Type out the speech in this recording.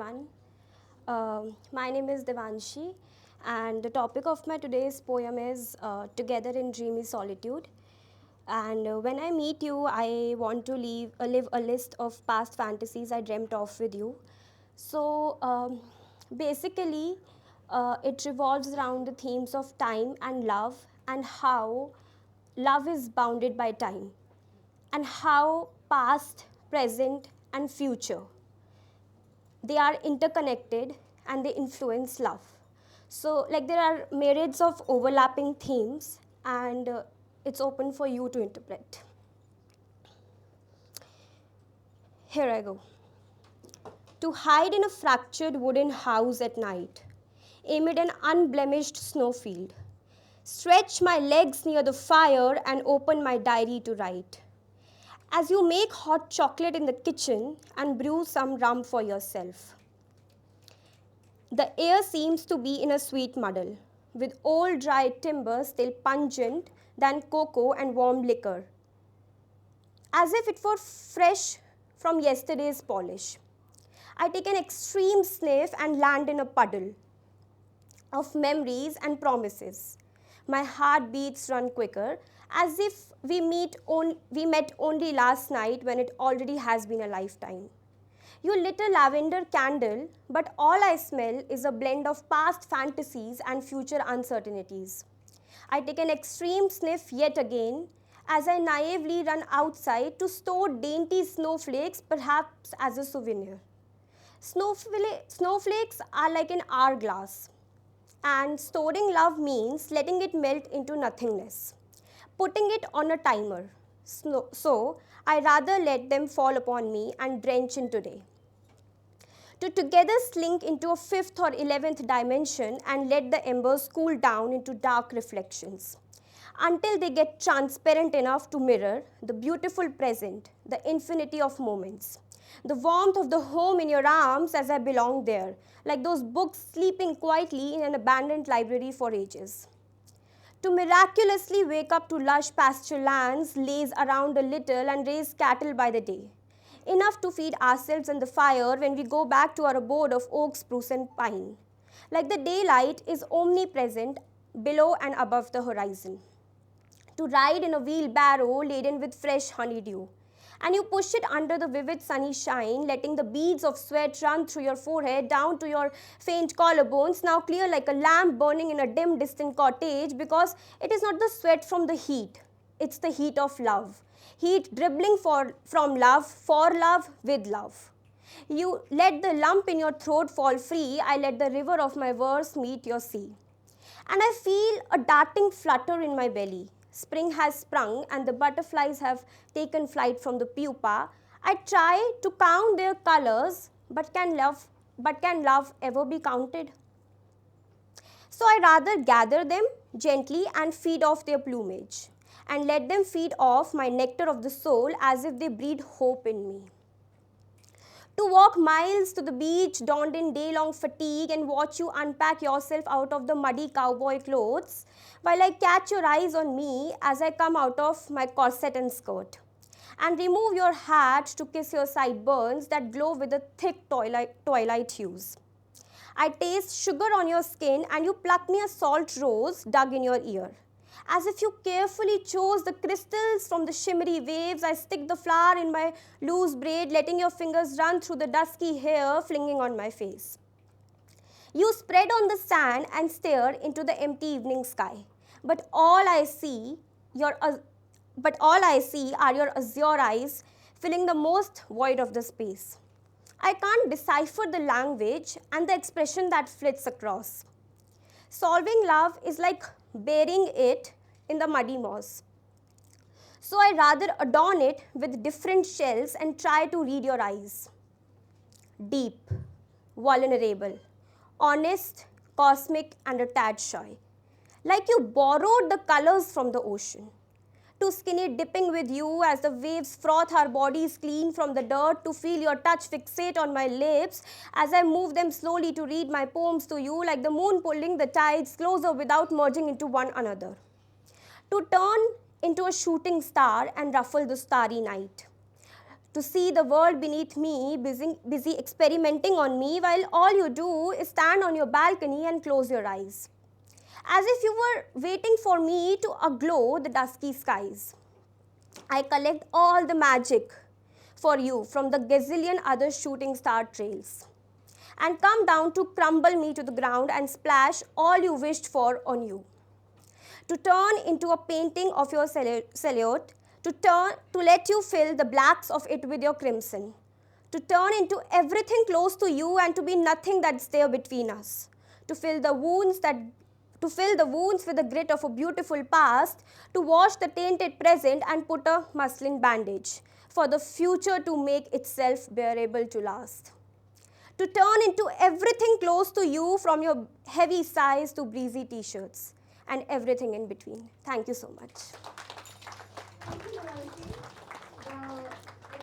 everyone. My name is Devanshi, and the topic of my today's poem is Together in Dreamy Solitude. And when I meet you, I want to live a list of past fantasies I dreamt of with you. So basically, it revolves around the themes of time and love, and how love is bounded by time, and how past, present, and future they are interconnected and they influence love. So, like, there are myriads of overlapping themes, and it's open for you to interpret. Here I go. To hide in a fractured wooden house at night, amid an unblemished snowfield, stretch my legs near the fire and open my diary to write. As you make hot chocolate in the kitchen and brew some rum for yourself. The air seems to be in a sweet muddle, with old dry timber still pungent than cocoa and warm liquor, as if it were fresh from yesterday's polish. I take an extreme sniff and land in a puddle of memories and promises. My heartbeats run quicker, as if we met only last night when it already has been a lifetime. You lit a lavender candle, but all I smell is a blend of past fantasies and future uncertainties. I take an extreme sniff yet again as I naively run outside to store dainty snowflakes, perhaps as a souvenir. Snowflakes are like an hourglass, and storing love means letting it melt into nothingness, putting it on a timer. So, I rather let them fall upon me and drench in today. To together slink into a fifth or 11th dimension and let the embers cool down into dark reflections until they get transparent enough to mirror the beautiful present, the infinity of moments, the warmth of the home in your arms as I belong there, like those books sleeping quietly in an abandoned library for ages. To miraculously wake up to lush pasture lands, laze around a little and raise cattle by the day. Enough to feed ourselves and the fire when we go back to our abode of oak, spruce, and pine. Like the daylight is omnipresent below and above the horizon. To ride in a wheelbarrow laden with fresh honeydew. And you push it under the vivid sunny shine, letting the beads of sweat run through your forehead down to your faint collarbones, now clear like a lamp burning in a dim, distant cottage, because it is not the sweat from the heat, it's the heat of love. Heat dribbling from love, for love, with love. You let the lump in your throat fall free, I let the river of my verse meet your sea. And I feel a darting flutter in my belly. Spring has sprung and the butterflies have taken flight from the pupa. I try to count their colors, but can love ever be counted? So I rather gather them gently and feed off their plumage, and let them feed off my nectar of the soul as if they breed hope in me. To walk miles to the beach, donned in day-long fatigue, and watch you unpack yourself out of the muddy cowboy clothes, while I catch your eyes on me as I come out of my corset and skirt, and remove your hat to kiss your sideburns that glow with the thick twilight hues. I taste sugar on your skin, and you pluck me a salt rose dug in your ear. As if you carefully chose the crystals from the shimmery waves, I stick the flower in my loose braid, letting your fingers run through the dusky hair flinging on my face. You spread on the sand and stare into the empty evening sky. But all I see are your azure eyes filling the most void of the space. I can't decipher the language and the expression that flits across. Solving love is like burying it in the muddy moss. So I rather adorn it with different shells and try to read your eyes. Deep, vulnerable, honest, cosmic, and a tad shy. Like you borrowed the colors from the ocean. Too skinny dipping with you as the waves froth our bodies clean from the dirt, to feel your touch fixate on my lips as I move them slowly to read my poems to you, like the moon pulling the tides closer without merging into one another. To turn into a shooting star and ruffle the starry night. To see the world beneath me, busy experimenting on me, while all you do is stand on your balcony and close your eyes. As if you were waiting for me to aglow the dusky skies. I collect all the magic for you from the gazillion other shooting star trails and come down to crumble me to the ground and splash all you wished for on you. To turn into a painting of your silhouette, to let you fill the blacks of it with your crimson, to turn into everything close to you and to be nothing that's there between us, to fill the wounds with the grit of a beautiful past, to wash the tainted present and put a muslin bandage for the future to make itself bearable to last. To turn into everything close to you, from your heavy sighs to breezy t-shirts and everything in between. Thank you so much.